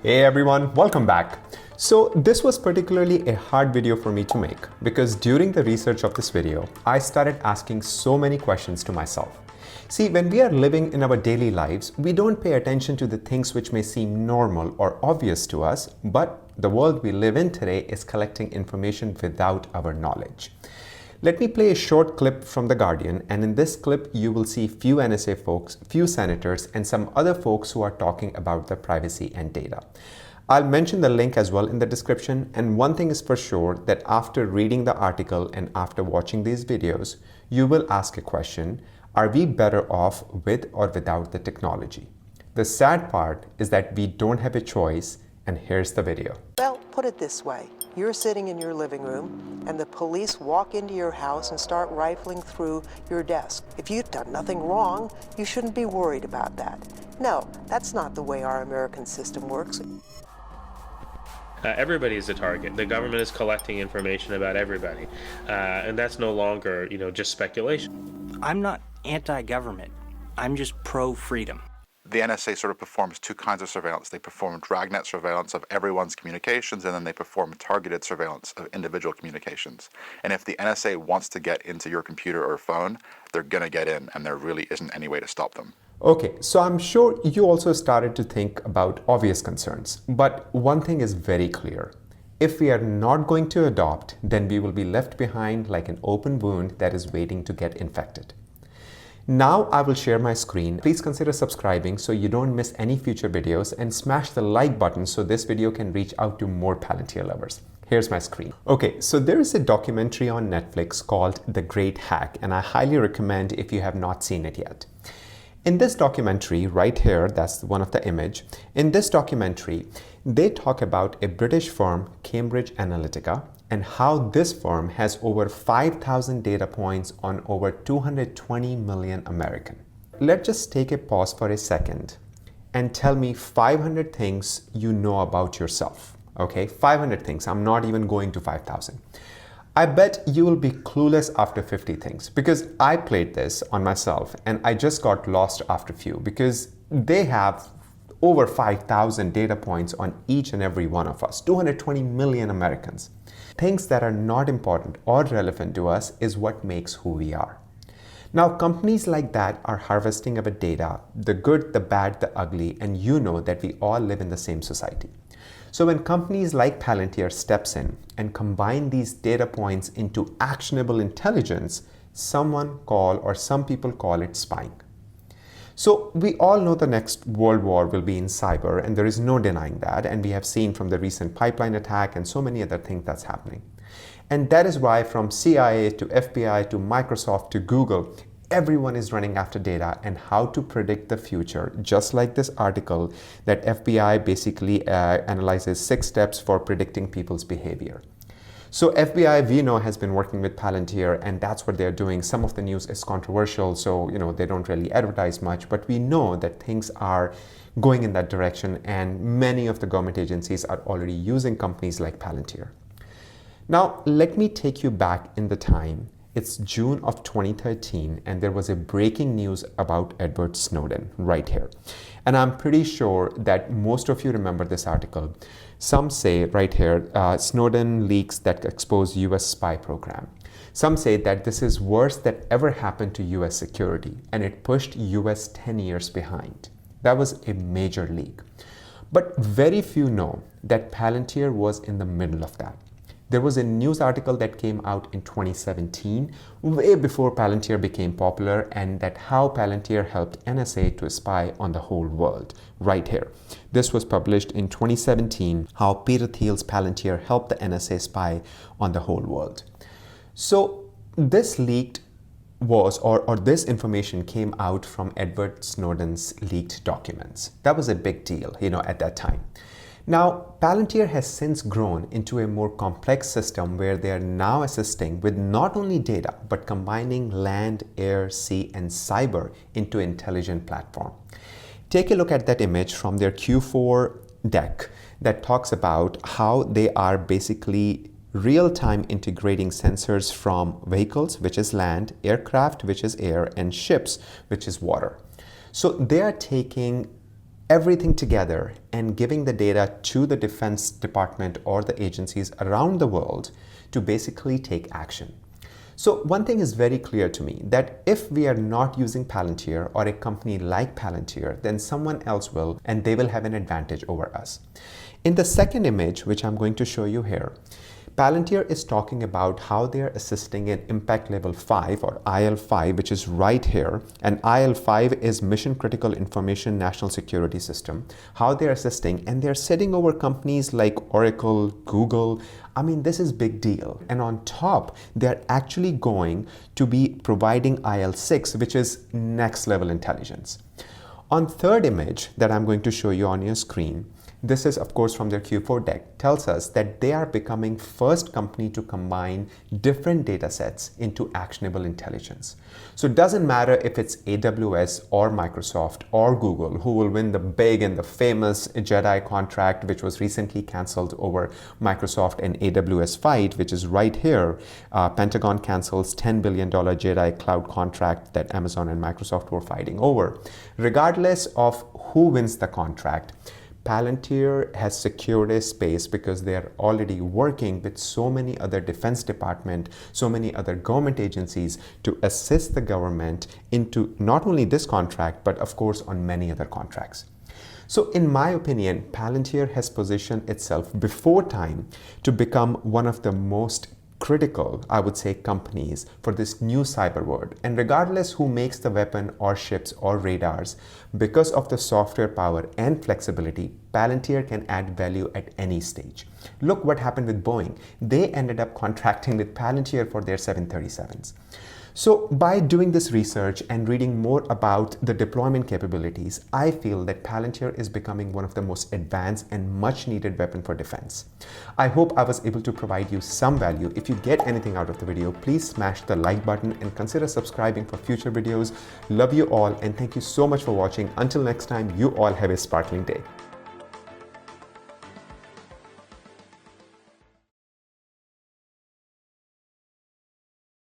Hey everyone, welcome back. So this was particularly a hard video for me to make because during the research of this video, I started asking so many questions to myself. See, when we are living in our daily lives, we don't pay attention to the things which may seem normal or obvious to us, but the world we live in today is collecting information without our knowledge. Let me play a short clip from The Guardian, and in this clip you will see few NSA folks, few senators, and some other folks who are talking about the privacy and data. I'll mention the link as well in the description, and one thing is for sure that after reading the article and after watching these videos, you will ask a question: are we better off with or without the technology? The sad part is that we don't have a choice, and here's the video. Well, put it this way. You're sitting in your living room and the police walk into your house and start rifling through your desk. If you've done nothing wrong, you shouldn't be worried about that. No, that's not the way our American system works. Everybody is a target. The government is collecting information about everybody, and that's no longer, just speculation. I'm not anti-government. I'm just pro-freedom. The NSA sort of performs two kinds of surveillance. They perform dragnet surveillance of everyone's communications, and then they perform targeted surveillance of individual communications. And if the NSA wants to get into your computer or phone, they're going to get in, and there really isn't any way to stop them. Okay, so I'm sure you also started to think about obvious concerns, but one thing is very clear. If we are not going to adopt, then we will be left behind like an open wound that is waiting to get infected. Now I will share my screen. Please consider subscribing so you don't miss any future videos, and smash the like button so this video can reach out to more Palantir lovers. Here's my screen. Okay, so there is a documentary on Netflix called The Great Hack, and I highly recommend if you have not seen it yet. In this documentary right here, that's one of the image. In this documentary, they talk about a British firm, Cambridge Analytica, and how this firm has over 5,000 data points on over 220 million Americans. Let's just take a pause for a second and tell me 500 things you know about yourself. Okay, 500 things. I'm not even going to 5,000. I bet you will be clueless after 50 things, because I played this on myself and I just got lost after few, because they have over 5,000 data points on each and every one of us, 220 million Americans. Things that are not important or relevant to us is what makes who we are. Now, companies like that are harvesting our data, the good, the bad, the ugly, and you know that we all live in the same society. So when companies like Palantir steps in and combine these data points into actionable intelligence, some people call it spying. So we all know the next world war will be in cyber, and there is no denying that, and we have seen from the recent pipeline attack and so many other things that's happening. And that is why from CIA to FBI to Microsoft to Google, everyone is running after data and how to predict the future, just like this article that FBI basically analyzes 6 steps for predicting people's behavior. So FBI, we know, has been working with Palantir, and that's what they're doing. Some of the news is controversial, so they don't really advertise much, but we know that things are going in that direction, and many of the government agencies are already using companies like Palantir. Now, let me take you back in the time. It's June of 2013, and there was a breaking news about Edward Snowden right here. And I'm pretty sure that most of you remember this article. Some say right here, Snowden leaks that expose US spy program. Some say that this is worse that ever happened to US security, and it pushed US 10 years behind. That was a major leak. But very few know that Palantir was in the middle of that. There was a news article that came out in 2017, way before Palantir became popular, and that how Palantir helped NSA to spy on the whole world, right here. This was published in 2017, how Peter Thiel's Palantir helped the NSA spy on the whole world. So this leaked or this information came out from Edward Snowden's leaked documents. That was a big deal, at that time. Now, Palantir has since grown into a more complex system where they are now assisting with not only data, but combining land, air, sea, and cyber into an intelligent platform. Take a look at that image from their Q4 deck that talks about how they are basically real-time integrating sensors from vehicles, which is land, aircraft, which is air, and ships, which is water. So they are taking everything together and giving the data to the Defense Department or the agencies around the world to basically take action. So one thing is very clear to me, that if we are not using Palantir or a company like Palantir, then someone else will, and they will have an advantage over us. In the second image, which I'm going to show you here, Palantir is talking about how they're assisting in Impact Level 5 or IL5, which is right here. And IL5 is Mission Critical Information National Security System. How they're assisting, and they're setting over companies like Oracle, Google. I mean, this is big deal. And on top, they're actually going to be providing IL6, which is next level intelligence. On third image that I'm going to show you on your screen, this is of course from their Q4 deck, tells us that they are becoming first company to combine different data sets into actionable intelligence. So it doesn't matter if it's AWS or Microsoft or Google who will win the big and the famous JEDI contract, which was recently canceled over Microsoft and AWS fight, which is right here. Pentagon cancels $10 billion JEDI cloud contract that Amazon and Microsoft were fighting over. Regardless of who wins the contract, Palantir has secured a space because they are already working with so many other Defense Department, so many other government agencies to assist the government into not only this contract, but of course on many other contracts. So in my opinion, Palantir has positioned itself before time to become one of the most critical, I would say, companies for this new cyber world. And regardless who makes the weapon or ships or radars, because of the software power and flexibility, Palantir can add value at any stage. Look what happened with Boeing. They ended up contracting with Palantir for their 737s. So by doing this research and reading more about the deployment capabilities, I feel that Palantir is becoming one of the most advanced and much needed weapon for defense. I hope I was able to provide you some value. If you get anything out of the video, please smash the like button and consider subscribing for future videos. Love you all and thank you so much for watching. Until next time, you all have a sparkling day.